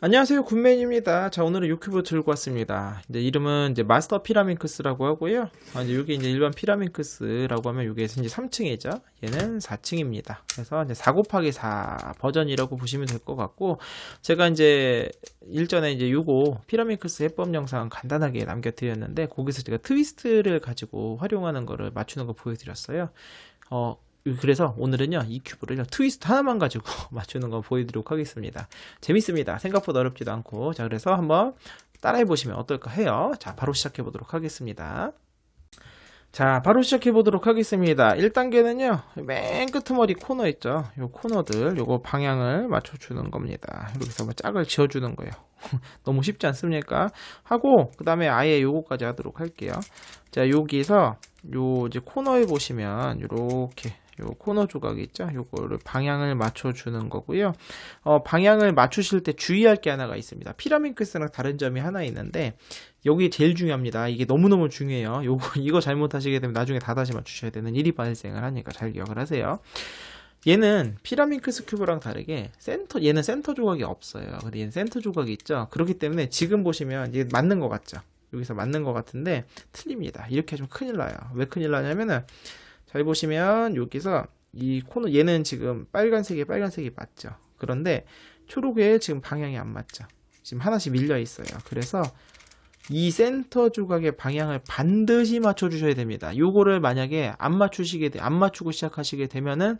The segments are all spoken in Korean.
안녕하세요, 굿맨입니다. 자, 오늘은 요 큐브 들고 왔습니다. 이제 이름은 이제 마스터 피라민크스라고 하고요. 이제 이게 이제 일반 피라민크스라고 하면 이게 이제 3층이죠. 얘는 4층입니다. 그래서 이제 4 곱하기 4 버전이라고 보시면 될 것 같고, 제가 이제 일전에 이제 요거 피라민크스 해법 영상 간단하게 남겨드렸는데, 거기서 제가 트위스트를 가지고 활용하는 거를 맞추는 거 보여드렸어요. 그래서 오늘은요, 이 큐브를 트위스트 하나만 가지고 맞추는 거 보여드리도록 하겠습니다. 재밌습니다. 생각보다 어렵지도 않고. 자, 그래서 한번 따라해 보시면 어떨까 해요. 자, 바로 시작해 보도록 하겠습니다. 자, 바로 시작해 보도록 하겠습니다. 1단계는요, 맨 끄트머리 코너 있죠. 요 코너들, 요거 방향을 맞춰주는 겁니다. 이렇게 해서 짝을 지어주는 거예요. 너무 쉽지 않습니까? 하고, 그 다음에 아예 요거까지 하도록 할게요. 자, 여기서 요 이제 코너에 보시면 요렇게 요 코너 조각이 있죠. 요거를 방향을 맞춰주는 거고요. 방향을 맞추실 때 주의할 게 하나가 있습니다. 피라민크스랑 다른 점이 하나 있는데, 여기 제일 중요합니다. 이게 너무너무 중요해요. 이거 잘못하시게 되면 나중에 다 다시 맞추셔야 되는 일이 발생을 하니까 잘 기억을 하세요. 얘는 피라민크스 큐브랑 다르게 얘는 센터 조각이 없어요. 근데 얘는 센터 조각이 있죠. 그렇기 때문에 지금 보시면 이게 맞는 것 같죠. 여기서 맞는 것 같은데 틀립니다. 이렇게 하시면 큰일 나요. 왜 큰일 나냐면은, 잘 보시면 여기서 이 코너, 얘는 지금 빨간색이 맞죠. 그런데 초록에 지금 방향이 안 맞죠. 지금 하나씩 밀려 있어요. 그래서 이 센터 조각의 방향을 반드시 맞춰 주셔야 됩니다. 요거를 만약에 안 맞추고 시작하시게 되면은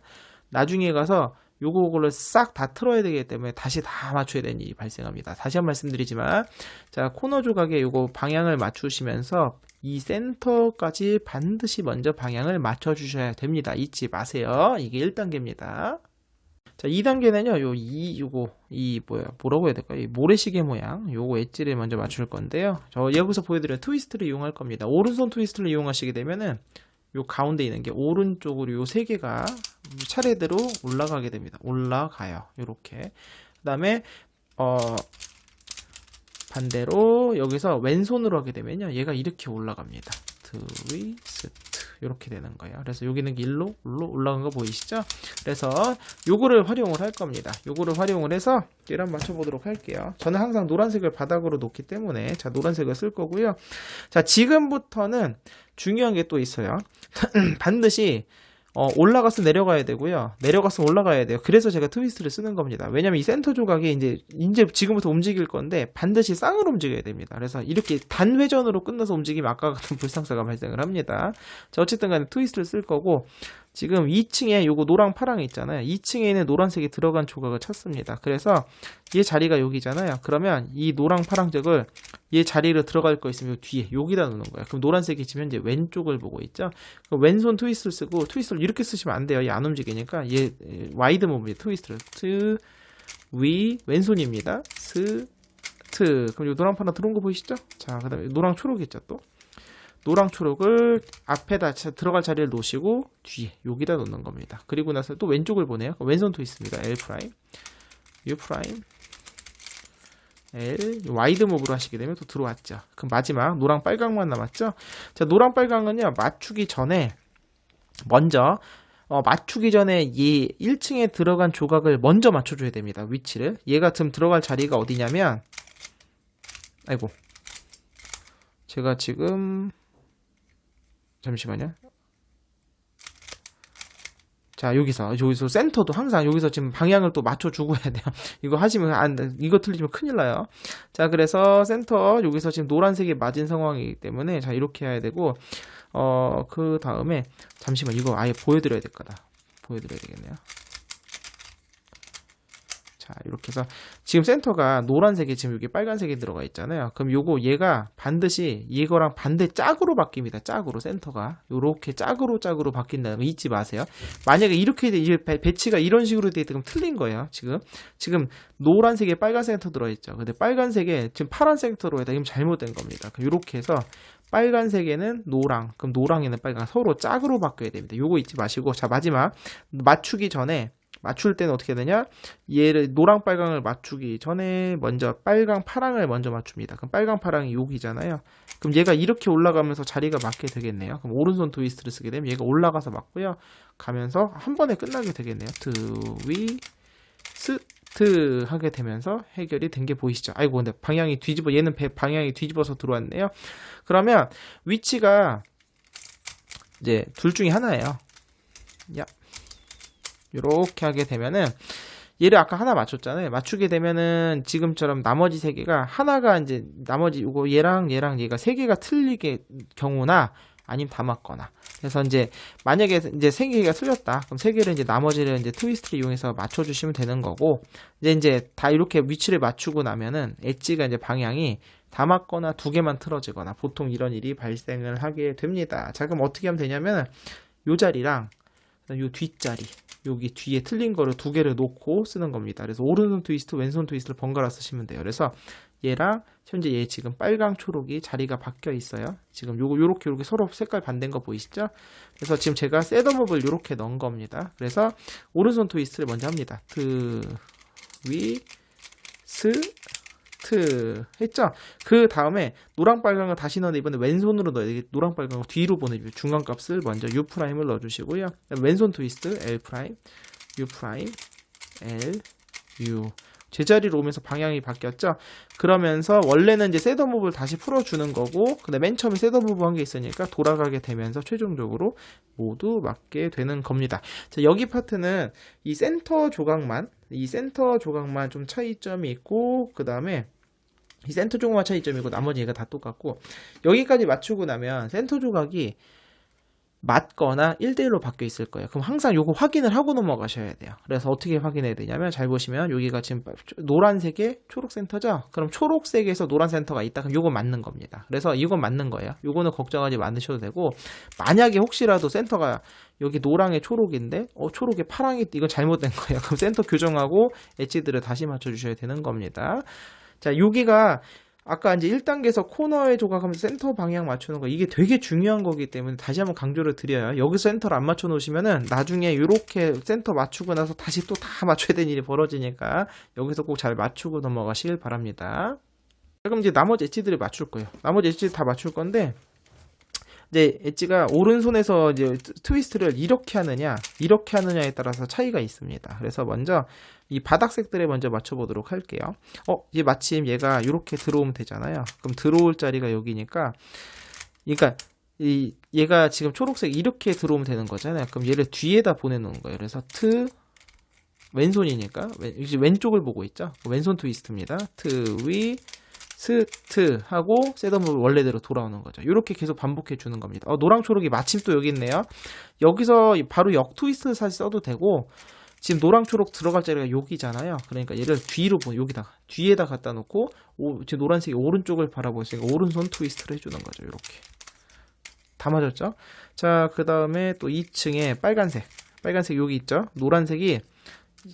나중에 가서 요거를 싹 다 틀어야 되기 때문에 다시 다 맞춰야 되는 일이 발생합니다. 다시 한 번 말씀드리지만, 자, 코너 조각에 요거 방향을 맞추시면서 이 센터까지 반드시 먼저 방향을 맞춰 주셔야 됩니다. 잊지 마세요. 이게 1단계입니다. 자, 2단계는요, 뭐라고 해야 될까요? 이 모래시계 모양, 요거 엣지를 먼저 맞출 건데요. 저 여기서 보여드린 트위스트를 이용할 겁니다. 오른손 트위스트를 이용하시게 되면은, 요 가운데 있는 게 오른쪽으로 요 세 개가 차례대로 올라가게 됩니다. 올라가요. 요렇게. 그 다음에, 반대로 여기서 왼손으로 하게 되면요, 얘가 이렇게 올라갑니다. 트위스트 이렇게 되는 거예요. 그래서 여기는 일로 올라간 거 보이시죠? 그래서 요거를 활용을 할 겁니다. 요거를 활용을 해서 얘를 한번 맞춰보도록 할게요. 저는 항상 노란색을 바닥으로 놓기 때문에, 자, 노란색을 쓸 거고요. 자, 지금부터는 중요한 게 또 있어요. 반드시 올라가서 내려가야 되고요. 내려가서 올라가야 돼요. 그래서 제가 트위스트를 쓰는 겁니다. 왜냐면 이 센터 조각이 이제 지금부터 움직일 건데 반드시 쌍으로 움직여야 됩니다. 그래서 이렇게 단회전으로 끝나서 움직이면 아까 같은 불상사가 발생을 합니다. 자, 어쨌든 간에 트위스트를 쓸 거고, 지금 2층에 요거 노랑 파랑 있잖아요. 2층에 있는 노란색이 들어간 조각을 찾습니다. 그래서 얘 자리가 여기잖아요. 그러면 이 노랑 파랑색을 얘 자리로 들어갈 거 있으면 요 뒤에 여기다 놓는 거예요. 그럼 노란색이 지금 현재 왼쪽을 보고 있죠. 왼손 트위스트를 쓰고, 트위스트를 이렇게 쓰시면 안 돼요. 얘 안 움직이니까. 얘 와이드 무브입니다. 트위스트를 왼손입니다. 그럼 요 노랑 파랑 들어온 거 보이시죠? 자, 그 다음에 노랑 초록 있죠. 또 노랑 초록을 앞에다 들어갈 자리를 놓으시고 뒤에 여기다 놓는 겁니다. 그리고 나서 또 왼쪽을 보내요. 왼손 트위스트입니다. L 프라임, U 프라임, L, 와이드 무브로 하시게 되면 또 들어왔죠. 그럼 마지막 노랑 빨강만 남았죠. 자, 노랑 빨강은요, 맞추기 전에 먼저 맞추기 전에 이 1층에 들어간 조각을 먼저 맞춰줘야 됩니다. 위치를. 얘가 지금 들어갈 자리가 어디냐면, 아이고, 제가 지금 잠시만요. 자, 여기서 센터도 항상 여기서 지금 방향을 또 맞춰주고 해야 돼요. 이거 하시면 이거 틀리면 큰일 나요. 자, 그래서 센터 여기서 지금 노란색이 맞은 상황이기 때문에, 자, 이렇게 해야 되고, 그 다음에 잠시만, 이거 아예 보여드려야 될 거다. 보여드려야 되겠네요. 자, 이렇게 해서 지금 센터가 노란색에 지금 여기 빨간색이 들어가 있잖아요. 그럼 얘가 반드시 이거랑 반대 짝으로 바뀝니다. 짝으로, 센터가 요렇게 짝으로 바뀐다는 거 잊지 마세요. 만약에 이렇게 배치가 이런 식으로 돼 있다면 틀린 거예요. 지금 노란색에 빨간 센터 들어있죠. 근데 빨간색에 지금 파란 센터로 해다 이건 잘못된 겁니다. 이렇게 해서 빨간색에는 노랑, 그럼 노랑에는 빨강, 서로 짝으로 바뀌어야 됩니다. 요거 잊지 마시고, 자, 마지막 맞추기 전에 맞출 때는 어떻게 되냐? 얘를 노랑 빨강을 맞추기 전에 먼저 빨강 파랑을 먼저 맞춥니다. 그럼 빨강 파랑이 여기잖아요. 그럼 얘가 이렇게 올라가면서 자리가 맞게 되겠네요. 그럼 오른손 트위스트를 쓰게 되면 얘가 올라가서 맞고요. 가면서 한 번에 끝나게 되겠네요. 트위스트 하게 되면서 해결이 된 게 보이시죠? 아이고, 근데 방향이 얘는 방향이 뒤집어서 들어왔네요. 그러면 위치가 이제 둘 중에 하나예요. 야. 이렇게 하게 되면은 얘를 아까 하나 맞췄잖아요. 맞추게 되면은 지금처럼 나머지 세 개가 하나가 이제 나머지 이거 얘랑 얘가 세 개가 틀리게 경우나 아니면 다 맞거나. 그래서 이제 만약에 이제 세 개가 틀렸다. 그럼 세 개를 이제 나머지를 이제 트위스트를 이용해서 맞춰주시면 되는 거고, 이제 다 이렇게 위치를 맞추고 나면은 엣지가 이제 방향이 다 맞거나 두 개만 틀어지거나 보통 이런 일이 발생을 하게 됩니다. 자, 그럼 어떻게 하면 되냐면 요 자리랑 요 뒷자리, 여기 뒤에 틀린 거를 두 개를 놓고 쓰는 겁니다. 그래서 오른손 트위스트, 왼손 트위스트를 번갈아 쓰시면 돼요. 그래서 얘랑 현재 얘 지금 빨강, 초록이 자리가 바뀌어 있어요. 지금 요렇게 서로 색깔 반대인 거 보이시죠? 그래서 지금 제가 셋업을 요렇게 넣은 겁니다. 그래서 오른손 트위스트를 먼저 합니다. 트위스트 했죠? 그 다음에 노랑 빨강을 다시 넣는데 이번에 왼손으로 넣어야 되겠 노랑 빨강을 뒤로 보내주고 중간 값을 먼저 U'을 넣어주시고요. 왼손 트위스트 L', U', L, U 제자리로 오면서 방향이 바뀌었죠? 그러면서 원래는 이제 셋업을 다시 풀어주는 거고, 근데 맨 처음에 셋업 한 게 있으니까 돌아가게 되면서 최종적으로 모두 맞게 되는 겁니다. 자, 여기 파트는 이 센터 조각만 좀 차이점이 있고, 그 다음에 이 센터 조각만 차이점이고 나머지 얘가 다 똑같고, 여기까지 맞추고 나면 센터 조각이 맞거나 1대1로 바뀌어 있을 거예요. 그럼 항상 요거 확인을 하고 넘어가셔야 돼요. 그래서 어떻게 확인해야 되냐면, 잘 보시면 여기가 지금 노란색에 초록 센터죠? 그럼 초록색에서 노란 센터가 있다. 그럼 요거 맞는 겁니다. 그래서 이건 맞는 거예요. 요거는 걱정하지 않으셔도 되고, 만약에 혹시라도 센터가 여기 노랑에 초록인데 초록에 파랑이 이건 잘못된 거예요. 그럼 센터 교정하고 엣지들을 다시 맞춰주셔야 되는 겁니다. 자, 여기가 아까 이제 1단계에서 코너에 조각하면서 센터 방향 맞추는 거, 이게 되게 중요한 거기 때문에 다시 한번 강조를 드려요. 여기서 센터를 안 맞춰 놓으시면은 나중에 이렇게 센터 맞추고 나서 다시 또 다 맞춰야 되는 일이 벌어지니까 여기서 꼭 잘 맞추고 넘어가시길 바랍니다. 그럼 이제 나머지 엣지들을 맞출 거예요. 나머지 엣지 다 맞출 건데, 이제 엣지가 오른손에서 이제 트위스트를 이렇게 하느냐에 따라서 차이가 있습니다. 그래서 먼저 이 바닥색들에 먼저 맞춰보도록 할게요. 이제 마침 얘가 이렇게 들어오면 되잖아요. 그럼 들어올 자리가 여기니까, 그러니까 얘가 지금 초록색 이렇게 들어오면 되는 거잖아요. 그럼 얘를 뒤에다 보내놓은 거예요. 그래서 왼손이니까 이제 왼쪽을 보고 있죠. 왼손 트위스트입니다. 트위스트 하고 셋업을 원래대로 돌아오는 거죠. 이렇게 계속 반복해 주는 겁니다. 노랑 초록이 마침 또 여기 있네요. 여기서 바로 역 트위스트 사실 써도 되고, 지금 노랑 초록 들어갈 자리가 여기잖아요. 그러니까 얘를 뒤에다 갖다 놓고 지금 노란색이 오른쪽을 바라보고 있으니까 오른손 트위스트를 해주는 거죠. 이렇게 다 맞았죠? 자, 그 다음에 또 2층에 빨간색 여기 있죠? 노란색이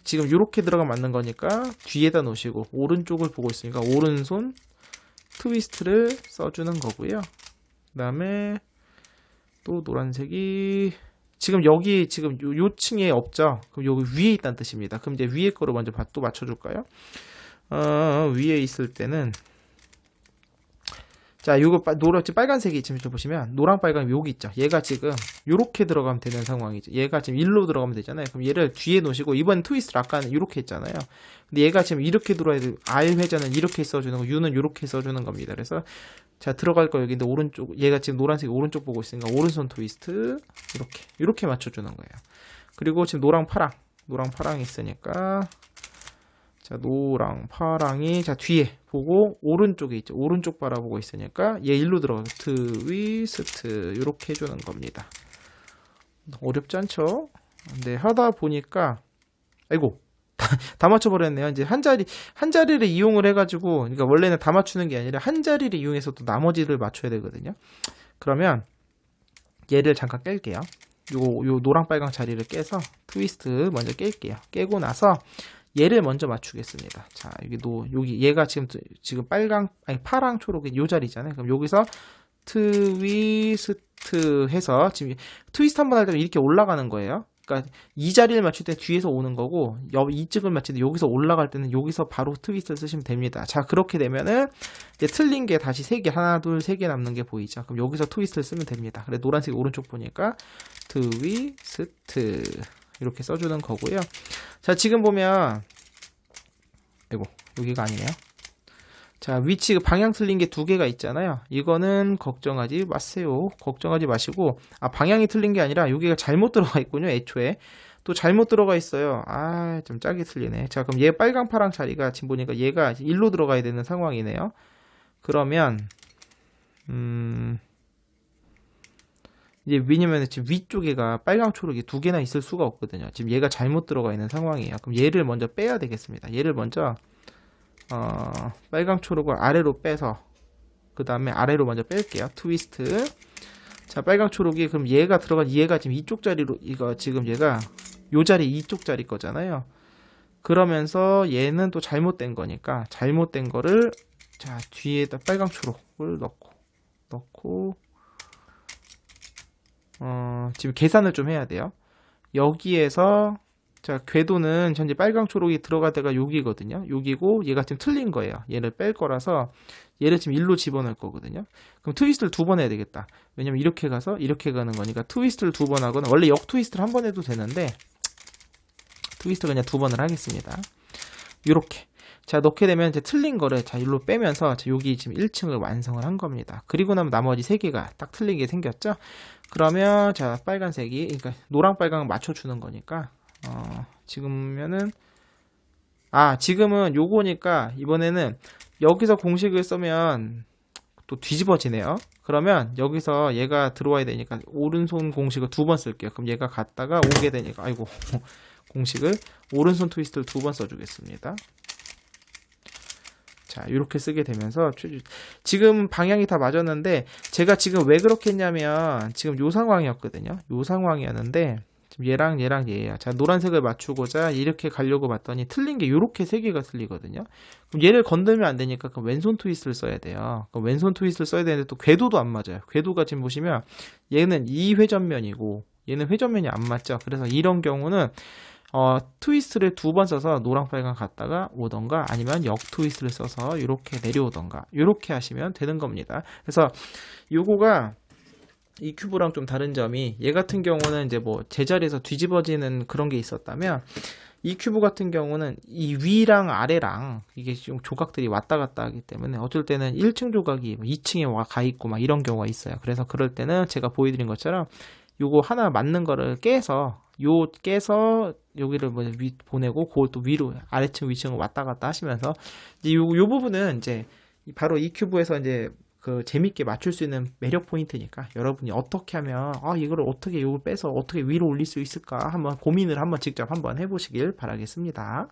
지금 이렇게 들어가 맞는 거니까 뒤에다 놓으시고 오른쪽을 보고 있으니까 오른손 트위스트를 써주는 거고요. 그 다음에 또 노란색이 지금 여기 지금 요 층에 없죠? 그럼 여기 위에 있다는 뜻입니다. 그럼 이제 위에 거로 먼저 또 맞춰줄까요? 위에 있을 때는, 자, 요거 빨간색이 지금 보시면 노랑 빨강 여기 있죠. 얘가 지금 요렇게 들어가면 되는 상황이죠. 얘가 지금 일로 들어가면 되잖아요. 그럼 얘를 뒤에 놓으시고, 이번 트위스트 아까는 이렇게 했잖아요. 근데 얘가 지금 이렇게 들어야 돼. R 회전은 이렇게 써주는 거, U는 이렇게 써주는 겁니다. 그래서 자, 들어갈 거 여기인데 오른쪽, 얘가 지금 노란색이 오른쪽 보고 있으니까 오른손 트위스트 이렇게 맞춰주는 거예요. 그리고 지금 노랑 파랑 있으니까, 자, 노랑 파랑이 자 뒤에 보고 오른쪽에 있죠. 오른쪽 바라보고 있으니까 얘 일로 들어가서 트위스트 이렇게 해주는 겁니다. 어렵지 않죠? 근데 하다 보니까 아이고 다 맞춰버렸네요. 이제 한 자리를 이용을 해가지고, 그러니까 원래는 다 맞추는 게 아니라 한 자리를 이용해서 또 나머지를 맞춰야 되거든요. 그러면 얘를 잠깐 깰게요. 요 노랑 빨강 자리를 깨서 트위스트 먼저 깰게요. 깨고 나서 얘를 먼저 맞추겠습니다. 자, 여기 얘가 지금 파랑 초록이 요 자리잖아요. 그럼 여기서 트위스트 해서 지금 트위스트 한번 할 때 이렇게 올라가는 거예요. 그러니까 이 자리를 맞출 때 뒤에서 오는 거고 이쪽을 맞출 때 여기서 올라갈 때는 여기서 바로 트위스트를 쓰시면 됩니다. 자, 그렇게 되면은 이제 틀린 게 다시 3개, 하나, 둘, 3개 남는 게 보이죠. 그럼 여기서 트위스트를 쓰면 됩니다. 그래, 노란색 오른쪽 보니까 트위스트 이렇게 써주는 거고요. 자, 지금 보면 아이고, 여기가 아니네요. 자, 위치 방향 틀린 게 2개가 있잖아요. 이거는 걱정하지 마세요. 걱정하지 마시고, 방향이 틀린 게 아니라 여기가 잘못 들어가 있군요. 애초에 또 잘못 들어가 있어요. 좀 짜게 틀리네. 자, 그럼 얘 빨강 파랑 자리가 지금 보니까 얘가 일로 들어가야 되는 상황이네요. 그러면 이제 왜냐면 지금 위쪽에가 빨강 초록이 2개나 있을 수가 없거든요. 지금 얘가 잘못 들어가 있는 상황이에요. 그럼 얘를 먼저 빼야 되겠습니다. 얘를 먼저 빨강 초록을 아래로 빼서 그 다음에 아래로 먼저 뺄게요. 트위스트. 자, 빨강 초록이 그럼 얘가 들어간 얘가 지금 이쪽 자리로 이거 지금 얘가 요 자리 이쪽 자리 거잖아요. 그러면서 얘는 또 잘못된 거니까 잘못된 거를 자 뒤에다 빨강 초록을 넣고 지금 계산을 좀 해야 돼요. 여기에서 자, 궤도는 현재 빨강 초록이 들어갈 때가 여기거든요. 여기고 얘가 지금 틀린 거예요. 얘를 뺄 거라서 얘를 지금 일로 집어넣을 거거든요. 그럼 트위스트를 2번 해야 되겠다. 왜냐면 이렇게 가서 이렇게 가는 거니까 트위스트를 2번 하거나 원래 역 트위스트를 1번 해도 되는데 트위스트 그냥 2번을 하겠습니다. 이렇게 자, 넣게 되면 이제 틀린 거를 자, 일로 빼면서 자, 여기 지금 1층을 완성을 한 겁니다. 그리고 나면 나머지 3개가 딱 틀린 게 생겼죠. 그러면 자, 빨간색이 그러니까 노랑 빨강을 맞춰주는 거니까 지금은 요거니까 이번에는 여기서 공식을 쓰면 또 뒤집어지네요. 그러면 여기서 얘가 들어와야 되니까 오른손 공식을 2번 쓸게요. 그럼 얘가 갔다가 오게 되니까 아이고 공식을 오른손 트위스트를 2번 써주겠습니다. 자, 이렇게 쓰게 되면서 지금 방향이 다 맞았는데 제가 지금 왜 그렇게 했냐면 지금 요 상황이었거든요. 요 상황이었는데 지금 얘랑 얘예요. 자, 노란색을 맞추고자 이렇게 가려고 봤더니 틀린 게 요렇게 3개가 틀리거든요. 그럼 얘를 건들면 안 되니까 그럼 왼손 트위스트를 써야 돼요. 그럼 왼손 트위스트를 써야 되는데 또 궤도도 안 맞아요. 궤도가 지금 보시면 얘는 이 회전면이고 얘는 회전면이 안 맞죠. 그래서 이런 경우는 트위스트를 2번 써서 노랑 빨강 갔다가 오던가 아니면 역 트위스트를 써서 이렇게 내려오던가 이렇게 하시면 되는 겁니다. 그래서 요거가 이 큐브랑 좀 다른 점이 얘 같은 경우는 이제 뭐 제자리에서 뒤집어지는 그런 게 있었다면 이 큐브 같은 경우는 이 위랑 아래랑 이게 좀 조각들이 왔다 갔다 하기 때문에 어쩔 때는 1층 조각이 2층에 가 있고 막 이런 경우가 있어요. 그래서 그럴 때는 제가 보여드린 것처럼 요거 하나 맞는 거를 깨서 여기를 뭐 보내고 그것도 위로 아래층 위층을 왔다 갔다 하시면서 이제 요 부분은 이제 바로 이 큐브에서 이제 그 재밌게 맞출 수 있는 매력 포인트니까 여러분이 어떻게 하면 이거를 어떻게 요걸 빼서 어떻게 위로 올릴 수 있을까 한번 고민을 직접 한번 해보시길 바라겠습니다.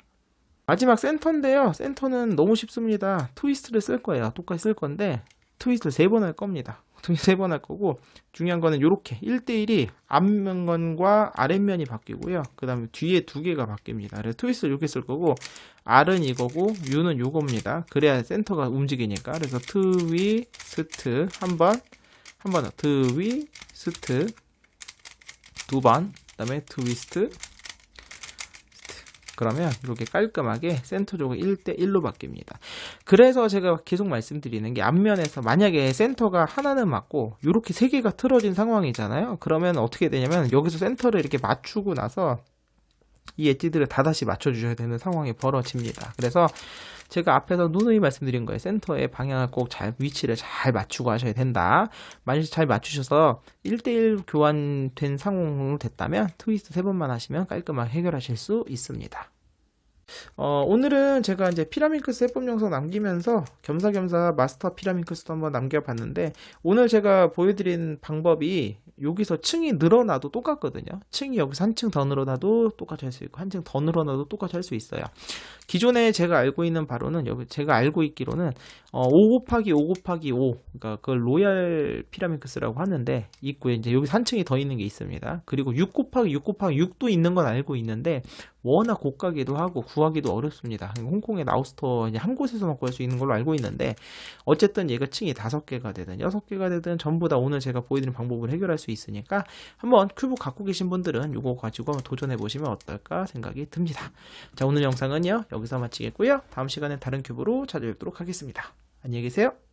마지막 센터인데요. 센터는 너무 쉽습니다. 트위스트를 쓸 거예요. 똑같이 쓸 건데 트위스트를 3번 할 겁니다. 트위스트 3번 할 거고 중요한 거는 이렇게 1대1이 앞면과 아랫면이 바뀌고요. 그 다음에 뒤에 2개가 바뀝니다. 그래서 트위스트를 이렇게 쓸 거고 R은 이거고 U는 요겁니다. 그래야 센터가 움직이니까. 그래서 트위스트 한 번 더 트위스트 2번 그 다음에 트위스트 그러면 이렇게 깔끔하게 센터 쪽은 1대1로 바뀝니다. 그래서 제가 계속 말씀드리는 게 앞면에서 만약에 센터가 하나는 맞고 이렇게 3개가 틀어진 상황이잖아요. 그러면 어떻게 되냐면 여기서 센터를 이렇게 맞추고 나서 이 엣지들을 다 다시 맞춰주셔야 되는 상황이 벌어집니다. 그래서 제가 앞에서 누누이 말씀드린 거예요. 센터의 방향을 꼭 위치를 잘 맞추고 하셔야 된다. 만약 잘 맞추셔서 1대1 교환된 상황으로 됐다면 트위스트 3번만 하시면 깔끔하게 해결하실 수 있습니다. 오늘은 제가 이제 피라민크스 해법 영상 남기면서 겸사겸사 마스터 피라민크스도 한번 남겨봤는데 오늘 제가 보여드린 방법이 여기서 층이 늘어나도 똑같거든요. 층이 여기서 한 층 더 늘어나도 똑같이 할 수 있고 한 층 더 늘어나도 똑같이 할 수 있어요. 기존에 제가 알고 있는 바로는 제가 알고 있기로는 5 곱하기 5 곱하기 5 그러니까 그걸 로얄 피라민크스라고 하는데 있고요. 이제 여기 한 층이 더 있는 게 있습니다. 그리고 6 곱하기 6 곱하기 6도 있는 건 알고 있는데 워낙 고가기도 하고 구하기도 어렵습니다. 홍콩의 나우스토어 이제 한 곳에서만 구할 수 있는 걸로 알고 있는데 어쨌든 얘가 층이 5개가 되든 6개가 되든 전부 다 오늘 제가 보여드린 방법을 해결할 수 있으니까 한번 큐브 갖고 계신 분들은 이거 가지고 한번 도전해 보시면 어떨까 생각이 듭니다. 자, 오늘 영상은요 여기서 마치겠고요. 다음 시간에 다른 큐브로 찾아뵙도록 하겠습니다. 안녕히 계세요.